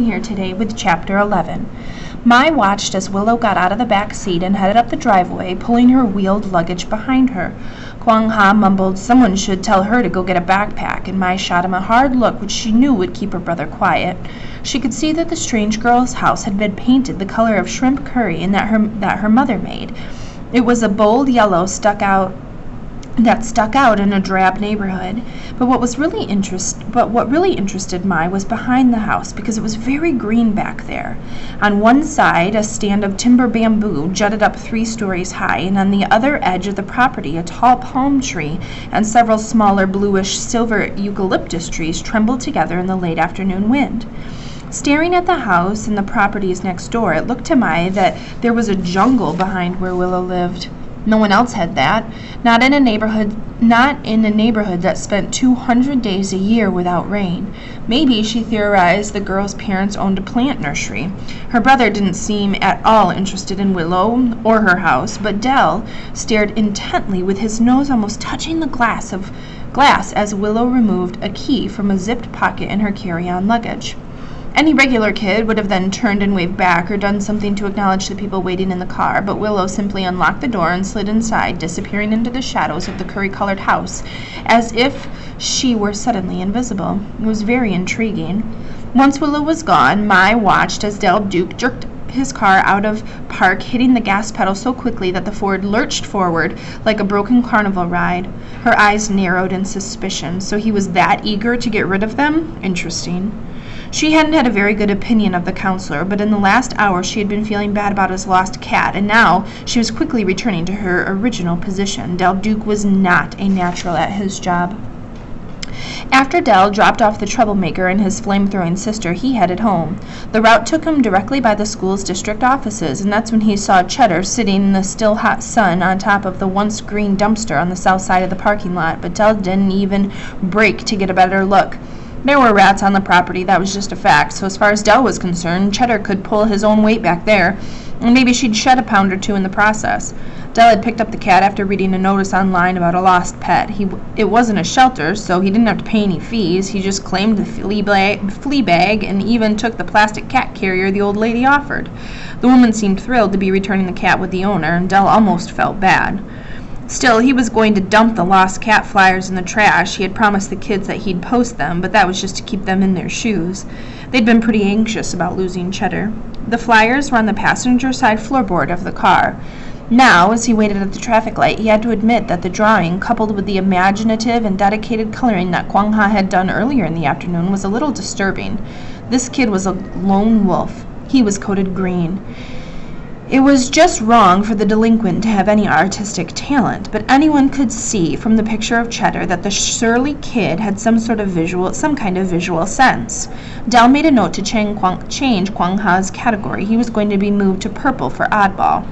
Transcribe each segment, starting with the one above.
Here today with Chapter 11. Mai watched as Willow got out of the back seat and headed up the driveway, pulling her wheeled luggage behind her. Kwang Ha mumbled someone should tell her to go get a backpack, and Mai shot him a hard look which she knew would keep her brother quiet. She could see that the strange girl's house had been painted the color of shrimp curry and that her mother made. It was a bold yellow stuck out in a drab neighborhood. But what really interested Mai was behind the house, because it was very green back there. On one side, a stand of timber bamboo jutted up 3 stories high, and on the other edge of the property, a tall palm tree and several smaller bluish silver eucalyptus trees trembled together in the late afternoon wind. Staring at the house and the properties next door, it looked to Mai that there was a jungle behind where Willow lived. No one else had that, not in a neighborhood that spent 200 days a year without rain. Maybe, she theorized, the girl's parents owned a plant nursery. Her brother didn't seem at all interested in Willow or her house, but Dell stared intently with his nose almost touching the glass as Willow removed a key from a zipped pocket in her carry-on luggage. Any regular kid would have then turned and waved back or done something to acknowledge the people waiting in the car, but Willow simply unlocked the door and slid inside, disappearing into the shadows of the curry-colored house, as if she were suddenly invisible. It was very intriguing. Once Willow was gone, Mai watched as Del Duke jerked his car out of park, hitting the gas pedal so quickly that the Ford lurched forward like a broken carnival ride. Her eyes narrowed in suspicion. So he was that eager to get rid of them? Interesting. She hadn't had a very good opinion of the counselor, but in the last hour she had been feeling bad about his lost cat, and now she was quickly returning to her original position. Del Duke was not a natural at his job. After Del dropped off the troublemaker and his flame-throwing sister, he headed home. The route took him directly by the school's district offices, and that's when he saw Cheddar sitting in the still hot sun on top of the once green dumpster on the south side of the parking lot, but Del didn't even break to get a better look. There were rats on the property, that was just a fact, so as far as Del was concerned, Cheddar could pull his own weight back there, and maybe she'd shed a pound or 2 in the process. Del had picked up the cat after reading a notice online about a lost pet. It wasn't a shelter, so he didn't have to pay any fees. He just claimed the flea bag and even took the plastic cat carrier the old lady offered. The woman seemed thrilled to be returning the cat with the owner, and Del almost felt bad. Still, he was going to dump the lost cat flyers in the trash. He had promised the kids that he'd post them, but that was just to keep them in their shoes. They'd been pretty anxious about losing Cheddar. The flyers were on the passenger side floorboard of the car. Now, as he waited at the traffic light, he had to admit that the drawing, coupled with the imaginative and dedicated coloring that Kwang Ha had done earlier in the afternoon, was a little disturbing. This kid was a lone wolf. He was coated green. It was just wrong for the delinquent to have any artistic talent, but anyone could see from the picture of Cheddar that the surly kid had some kind of visual sense. Del made a note to change Kwang Ha's category. He was going to be moved to purple for oddball.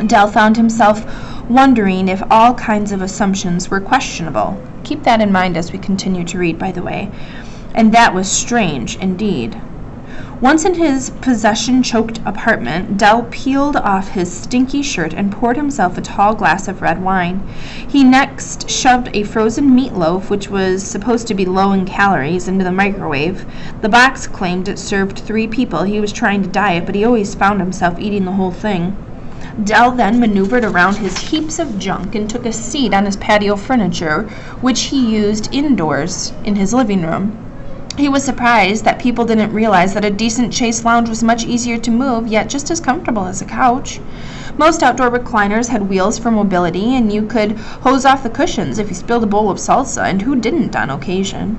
Del found himself wondering if all kinds of assumptions were questionable. Keep that in mind as we continue to read, by the way. And that was strange indeed. Once in his possession-choked apartment, Del peeled off his stinky shirt and poured himself a tall glass of red wine. He next shoved a frozen meatloaf, which was supposed to be low in calories, into the microwave. The box claimed it served 3 people. He was trying to diet, but he always found himself eating the whole thing. Del then maneuvered around his heaps of junk and took a seat on his patio furniture, which he used indoors in his living room. He was surprised that people didn't realize that a decent chaise lounge was much easier to move, yet just as comfortable as a couch. Most outdoor recliners had wheels for mobility, and you could hose off the cushions if you spilled a bowl of salsa, and who didn't on occasion?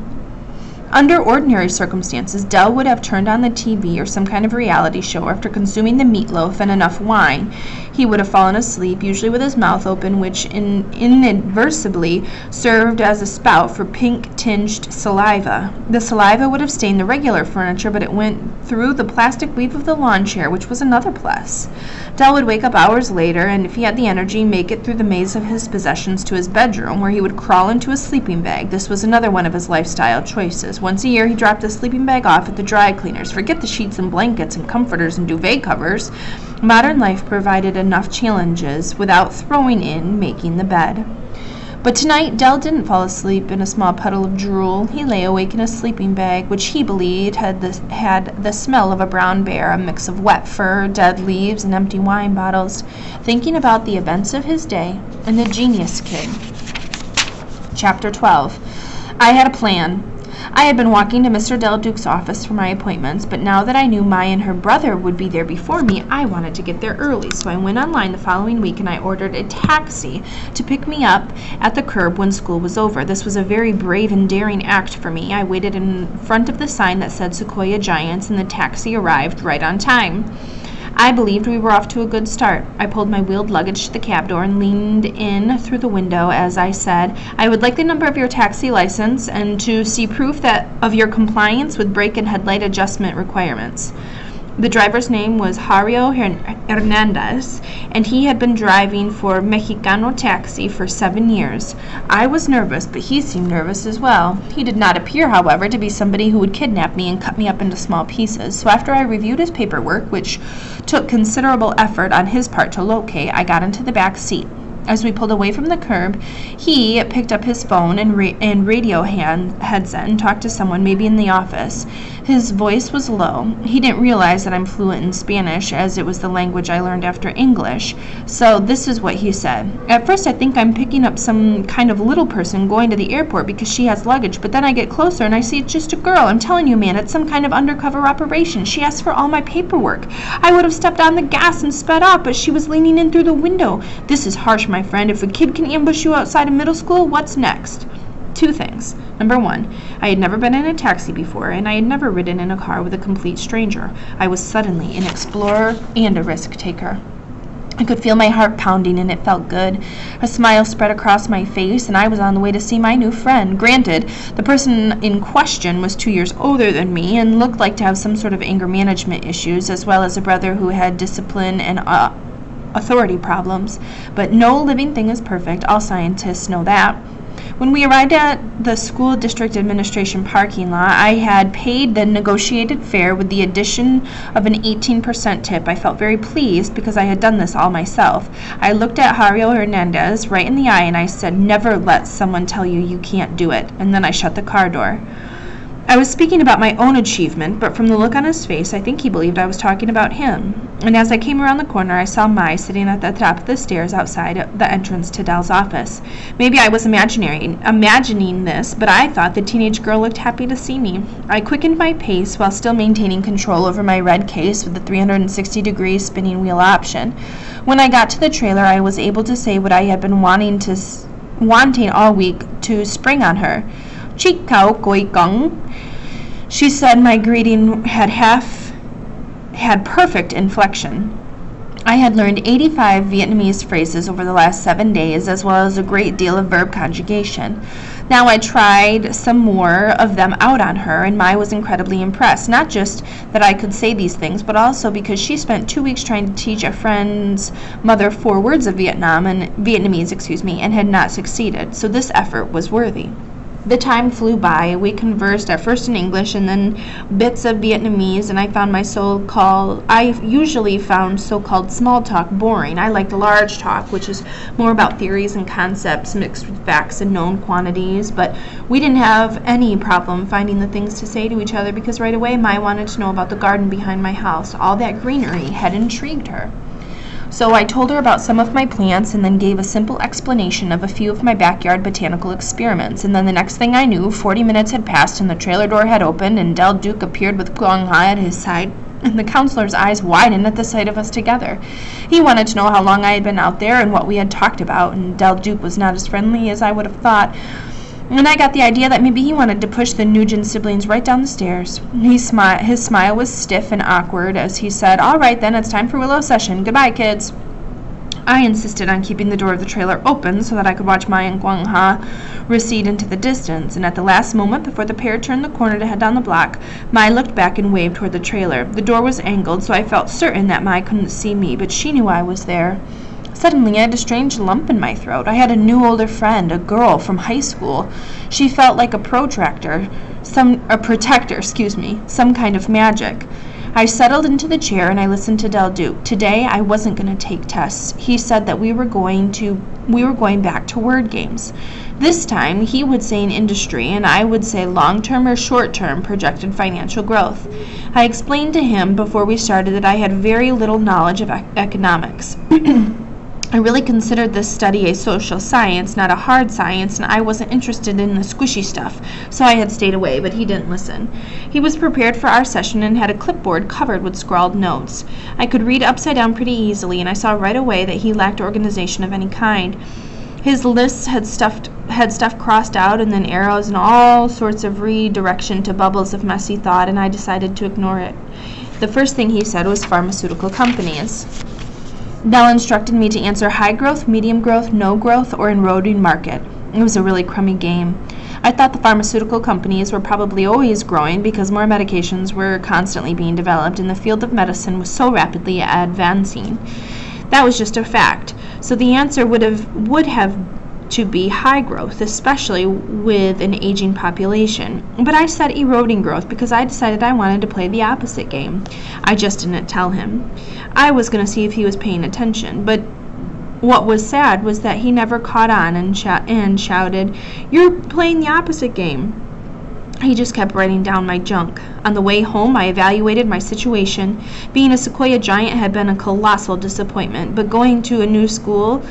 Under ordinary circumstances, Del would have turned on the TV or some kind of reality show after consuming the meatloaf and enough wine. He would have fallen asleep, usually with his mouth open, which inadvertently served as a spout for pink-tinged saliva. The saliva would have stained the regular furniture, but it went through the plastic weave of the lawn chair, which was another plus. Del would wake up hours later, and if he had the energy, make it through the maze of his possessions to his bedroom, where he would crawl into a sleeping bag. This was another one of his lifestyle choices. Once a year, he dropped his sleeping bag off at the dry cleaners. Forget the sheets and blankets and comforters and duvet covers. Modern life provided enough challenges without throwing in making the bed. But tonight, Dell didn't fall asleep in a small puddle of drool. He lay awake in a sleeping bag, which he believed had the smell of a brown bear, a mix of wet fur, dead leaves, and empty wine bottles, thinking about the events of his day and the genius kid. Chapter 12. I had a plan. I had been walking to Mr. Del Duke's office for my appointments, but now that I knew Mai and her brother would be there before me, I wanted to get there early, so I went online the following week and I ordered a taxi to pick me up at the curb when school was over. This was a very brave and daring act for me. I waited in front of the sign that said Sequoia Giants, and the taxi arrived right on time. I believed we were off to a good start. I pulled my wheeled luggage to the cab door and leaned in through the window as I said, "I would like the number of your taxi license and to see proof of your compliance with brake and headlight adjustment requirements." The driver's name was Jario Hernandez, and he had been driving for Mexicano Taxi for 7 years. I was nervous, but he seemed nervous as well. He did not appear, however, to be somebody who would kidnap me and cut me up into small pieces. So after I reviewed his paperwork, which took considerable effort on his part to locate, I got into the back seat. As we pulled away from the curb, he picked up his phone and radio headset and talked to someone, maybe in the office. His voice was low. He didn't realize that I'm fluent in Spanish, as it was the language I learned after English. So this is what he said. "At first I think I'm picking up some kind of little person going to the airport because she has luggage, but then I get closer and I see it's just a girl. I'm telling you, man, it's some kind of undercover operation. She asked for all my paperwork. I would have stepped on the gas and sped off, but she was leaning in through the window. This is harsh, my friend. If a kid can ambush you outside of middle school, what's next?" Two things. Number one, I had never been in a taxi before, and I had never ridden in a car with a complete stranger. I was suddenly an explorer and a risk taker. I could feel my heart pounding, and it felt good. A smile spread across my face, and I was on the way to see my new friend. Granted, the person in question was 2 years older than me and looked like to have some sort of anger management issues, as well as a brother who had discipline and authority problems. But no living thing is perfect. All scientists know that. When we arrived at the school district administration parking lot, I had paid the negotiated fare with the addition of an 18% tip. I felt very pleased because I had done this all myself. I looked at Jario Hernandez right in the eye and I said, "Never let someone tell you you can't do it." And then I shut the car door. I was speaking about my own achievement, but from the look on his face, I think he believed I was talking about him. And as I came around the corner, I saw Mai sitting at the top of the stairs outside the entrance to Dell's office. Maybe I was imagining this, but I thought the teenage girl looked happy to see me. I quickened my pace while still maintaining control over my red case with the 360-degree spinning wheel option. When I got to the trailer, I was able to say what I had been wanting all week, to spring on her. "Chik kao koi kong." She said my greeting had perfect inflection. I had learned 85 Vietnamese phrases over the last 7 days, as well as a great deal of verb conjugation. Now I tried some more of them out on her, and Mai was incredibly impressed. Not just that I could say these things, but also because she spent 2 weeks trying to teach a friend's mother 4 words of Vietnamese, and had not succeeded. So this effort was worthy. The time flew by. We conversed at first in English and then bits of Vietnamese, and I usually found so-called small talk boring. I liked large talk, which is more about theories and concepts mixed with facts and known quantities, but we didn't have any problem finding the things to say to each other because right away Mai wanted to know about the garden behind my house. All that greenery had intrigued her. So I told her about some of my plants and then gave a simple explanation of a few of my backyard botanical experiments. And then the next thing I knew, 40 minutes had passed and the trailer door had opened and Del Duke appeared with Quang Ha at his side. And the counselor's eyes widened at the sight of us together. He wanted to know how long I had been out there and what we had talked about, and Del Duke was not as friendly as I would have thought. And I got the idea that maybe he wanted to push the Nugent siblings right down the stairs. His smile was stiff and awkward as he said, "All right, then, it's time for Willow session. Goodbye, kids." I insisted on keeping the door of the trailer open so that I could watch Mai and Quang Ha recede into the distance, and at the last moment before the pair turned the corner to head down the block, Mai looked back and waved toward the trailer. The door was angled, so I felt certain that Mai couldn't see me, but she knew I was there. Suddenly, I had a strange lump in my throat. I had a new older friend, a girl from high school. She felt like a protector, some kind of magic. I settled into the chair and I listened to Del Duke. Today I wasn't going to take tests. He said that we were going back to word games. This time he would say an industry and I would say long-term or short-term projected financial growth. I explained to him before we started that I had very little knowledge of economics. I really considered this study a social science, not a hard science, and I wasn't interested in the squishy stuff, so I had stayed away, but he didn't listen. He was prepared for our session and had a clipboard covered with scrawled notes. I could read upside down pretty easily, and I saw right away that he lacked organization of any kind. His lists had stuff crossed out and then arrows and all sorts of redirection to bubbles of messy thought, and I decided to ignore it. The first thing he said was pharmaceutical companies. Nell instructed me to answer high growth, medium growth, no growth, or eroding market. It was a really crummy game. I thought the pharmaceutical companies were probably always growing because more medications were constantly being developed and the field of medicine was so rapidly advancing. That was just a fact. So the answer would have to be high growth, especially with an aging population. But I said eroding growth because I decided I wanted to play the opposite game. I just didn't tell him. I was going to see if he was paying attention, but what was sad was that he never caught on and shouted, "You're playing the opposite game." He just kept writing down my junk. On the way home, I evaluated my situation. Being a Sequoia giant had been a colossal disappointment, but going to the new school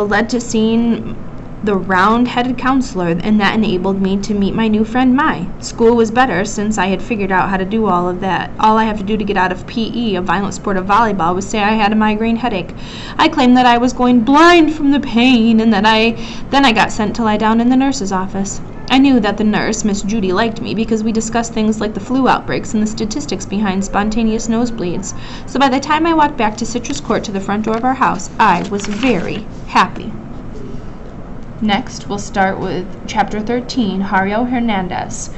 led to seeing the round-headed counselor, and that enabled me to meet my new friend Mai. School was better since I had figured out how to do all of that. All I have to do to get out of PE, a violent sport of volleyball, was say I had a migraine headache. I claimed that I was going blind from the pain, and then I got sent to lie down in the nurse's office. I knew that the nurse, Miss Judy, liked me because we discussed things like the flu outbreaks and the statistics behind spontaneous nosebleeds. So by the time I walked back to Citrus Court to the front door of our house, I was very happy. Next, we'll start with Chapter 13, Jario Hernandez.